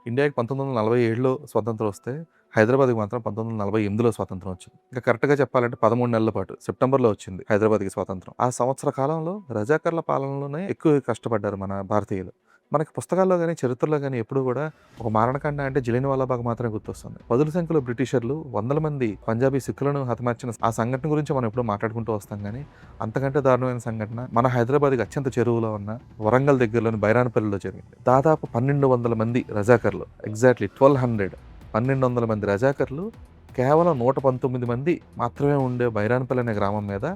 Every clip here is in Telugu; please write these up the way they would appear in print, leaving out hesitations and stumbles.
ఇండియాకి 1947లో స్వతంత్రం వస్తే, హైదరాబాద్‌కి మాత్రం 1948లో స్వాతంత్రం వచ్చింది. ఇంకా కరెక్ట్‌గా చెప్పాలంటే 13 నెలల పాటు సెప్టెంబర్‌లో వచ్చింది హైదరాబాద్‌కి స్వాతంత్రం. ఆ సంవత్సర కాలంలో రజాకర్ల పాలనలోనే ఎక్కువ కష్టపడ్డారు మన భారతీయులు. మనకి పుస్తకాల్లో గాని, చరిత్రలో గాని ఎప్పుడు గూడా ఒక మారణకాండ అంటే జలియన్‌వాలా బాగ్ మాత్రమే గుర్తొస్తుంది. పదుల సంఖ్యలో బ్రిటిషర్లు వందల మంది పంజాబీ సిక్కులను హతమార్చిన ఆ సంఘటన గురించి మనం ఎప్పుడూ మాట్లాడుకుంటూ వస్తాం గానీ, అంతకంటే దారుణమైన సంఘటన మన హైదరాబాద్‌కి అత్యంత చేరువలో ఉన్న వరంగల్ దగ్గరలోని బైరానపల్లిలో జరిగింది. దాదాపు 1200 మంది రజాకర్లు ఎగ్జాక్ట్‌లీ 1200 మంది రజాకర్లు కేవలం 119 మంది మాత్రమే ఉండే బైరానపల్లి అనే గ్రామం మీద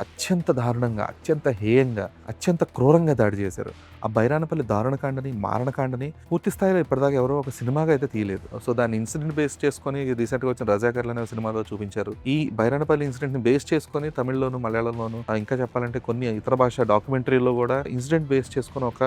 అత్యంత దారుణంగా, అత్యంత హేయంగా, అత్యంత క్రూరంగా దాడి చేశారు. ఆ బైరానపల్లి దారుణకాండని, మారణకాండని పూర్తి స్థాయిలో ఇప్పటిదాకా ఎవరో ఒక సినిమాగా అయితే తీయలేదు. సో, దాన్ని ఇన్సిడెంట్ బేస్ చేసుకొని రీసెంట్‌గా వచ్చిన 'రజాకర్లు' అనే సినిమాలో చూపించారు. ఈ బైరానపల్లి ఇన్సిడెంట్‌ని బేస్ చేసుకొని తమిళ్‌లోను, మలయాళంలోను ఇంకా చెప్పాలంటే కొన్ని ఇతర భాష డాక్యుమెంటరీలో కూడా ఇన్సిడెంట్ బేస్ చేసుకొని ఒక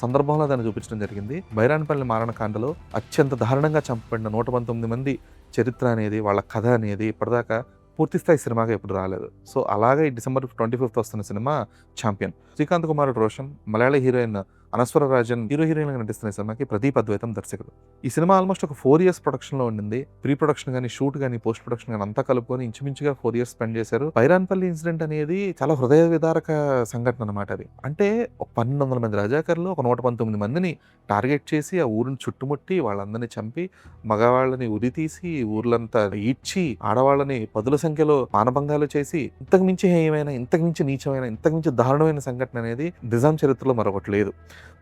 సందర్భంలో దాన్ని చూపించడం జరిగింది. బైరానపల్లి మారణకాండలో అత్యంత దారుణంగా చంపబడిన 119 మంది చరిత్ర అనేది, వాళ్ళ కథ అనేది ఇప్పటిదాకా పూర్తి స్థాయి సినిమాగా ఎప్పుడు రాలేదు. సో, అలాగే ఈ డిసెంబర్ 25థ్ వస్తున్న సినిమా 'ఛాంపియన్'. శ్రీకాంత్ కుమార్ రోషన్, మలయాళ హీరోయిన్ అనస్వర రాజన్ హీరోయిన్‌గా నటిస్తున్న సినిమాకి ప్రదీప్ అద్వైతం దర్శకుడు. ఈ సినిమా ఆల్మోస్ట్ ఒక 4 ఇయర్స్ ప్రొడక్షన్‌లో ఉండింది. ప్రీ ప్రొడక్షన్ గాని, షూట్ గాని, పోస్ట్ ప్రొడక్షన్ గాని అంతా కలుపుకొని ఇంచుమించుగా 4 ఇయర్స్ స్పెండ్ చేశారు. బైరానపల్లి ఇన్సిడెంట్ అనేది చాలా హృదయ విదారక సంఘటన అన్నమాట అది. అంటే ఒక 1200 మంది రజాకర్లు ఒక 119 మందిని టార్గెట్ చేసి ఆ ఊరిని చుట్టుముట్టి వాళ్ళందరిని చంపి, మగవాళ్ళని ఉరితీసి, ఊర్లంతా ఈడ్చి, ఆడవాళ్ళని పదుల సంఖ్యలో మానభంగాలు చేసి, ఇంతకు మించి హేయమైన, ఇంతకు మించి నీచమైన, ఇంతకు మించి దారుణమైన సంఘటన అనేది నిజాం చరిత్రలో మరొకటి లేదు.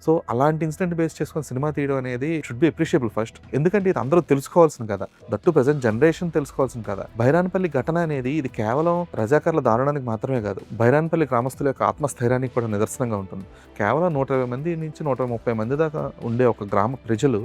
సో, అలాంటి ఇన్సిడెంట్ బేస్ చేసుకొని సినిమా తీయడం అనేది షుడ్ బి అప్రిషియబుల్ ఫస్ట్. ఎందుకంటే ఇది అందరూ తెలుసుకోవాల్సిన కథ. దట్ టు ప్రెజెంట్ జనరేషన్ తెలుసుకోవాల్సిన కథ. బైరానపల్లి ఘటన అనేది ఇది కేవలం రజాకర్ల దారుణానికి మాత్రమే కాదు. బైరానపల్లి గ్రామస్తుల యొక్క ఆత్మస్థైర్యానికి కూడా నిదర్శనంగా ఉంటుంది. కేవలం 120 మంది నుంచి 130 మంది దాకా ఉండే ఒక గ్రామ ప్రజలు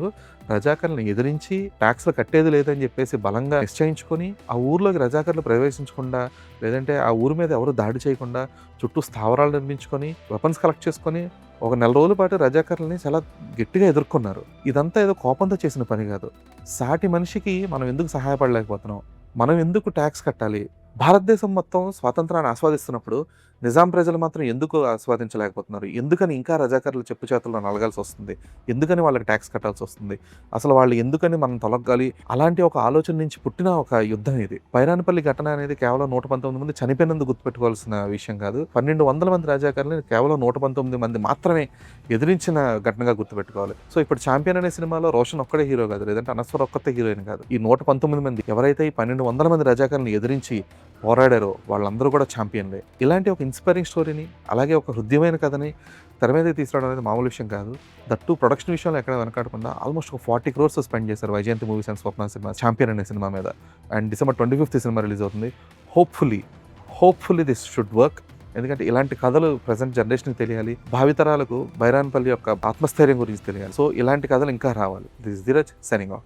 రజాకర్లను ఎదిరించి ట్యాక్స్‌లు కట్టేది లేదని చెప్పేసి బలంగా నిశ్చయించుకొని, ఆ ఊర్లోకి రజాకర్లు ప్రవేశించకుండా, లేదంటే ఆ ఊరి మీద ఎవరు దాడి చేయకుండా చుట్టూ స్థావరాలు నిర్మించుకొని, వెపన్స్ కలెక్ట్ చేసుకొని ఒక నెల రోజుల పాటు రజాకర్లని చాలా గట్టిగా ఎదుర్కొన్నారు. ఇదంతా ఏదో కోపంతో చేసిన పని కాదు. సాటి మనిషికి మనం ఎందుకు సహాయపడలేకపోతున్నాం? మనం ఎందుకు ట్యాక్స్ కట్టాలి? భారతదేశం మొత్తం స్వాతంత్రాన్ని ఆస్వాదిస్తున్నప్పుడు నిజాం ప్రజలు మాత్రం ఎందుకు ఆస్వాదించలేకపోతున్నారు? ఎందుకని ఇంకా రజాకర్లు చెప్పు చేతుల్లో నలగాల్సి వస్తుంది? ఎందుకని వాళ్ళకి ట్యాక్స్ కట్టాల్సి వస్తుంది? అసలు వాళ్ళు ఎందుకని మనం తొలగాలి? అలాంటి ఒక ఆలోచన నుంచి పుట్టిన ఒక యుద్ధం ఇది. బైరానపల్లి ఘటన అనేది కేవలం 119 మంది చనిపోయినందుకు గుర్తుపెట్టుకోవాల్సిన విషయం కాదు. 1200 మంది రజాకర్లని కేవలం 119 మంది మాత్రమే ఎదిరించిన ఘటనగా గుర్తుపెట్టుకోవాలి. సో, ఇప్పుడు 'ఛాంపియన్' అనే సినిమాలో రోషన్ ఒక్కడే హీరో కాదు, లేదంటే అనస్వర ఒక్కతే హీరోయిన్ కాదు. ఈ 119 మంది ఎవరైతే ఈ 1200 మంది రజాకర్లని ఎదిరించి పోరాడారో వాళ్ళందరూ కూడా ఛాంపియన్‌లే. ఇలాంటి ఒక ఇన్స్పైరింగ్ స్టోరీని, అలాగే ఒక హృద్యమైన కథని తెర మీదకి తీసుకురావడం అనేది మామూలు విషయం కాదు. దట్ టూ ప్రొడక్షన్ విషయంలో ఎక్కడ వెనకాడకుండా ఆల్మోస్ట్ ఒక 40 క్రోర్స్ స్పెండ్ చేశారు Vyjayanthi movies and Swapna cinema 'champion' అనే సినిమా మీద. అండ్ డిసెంబర్ 25థ్ సినిమా రిలీజ్ అవుతుంది. Hopefully this should work. ఎందుకంటే ఇలాంటి కథలు ప్రెజెంట్ జనరేషన్‌కి తెలియాలి. భావితరాలకు బైరానపల్లి యొక్క ఆత్మస్థైర్యం గురించి తెలియాలి. సో, ఇలాంటి కథలు ఇంకా రావాలి. This is Dheeraj signing off.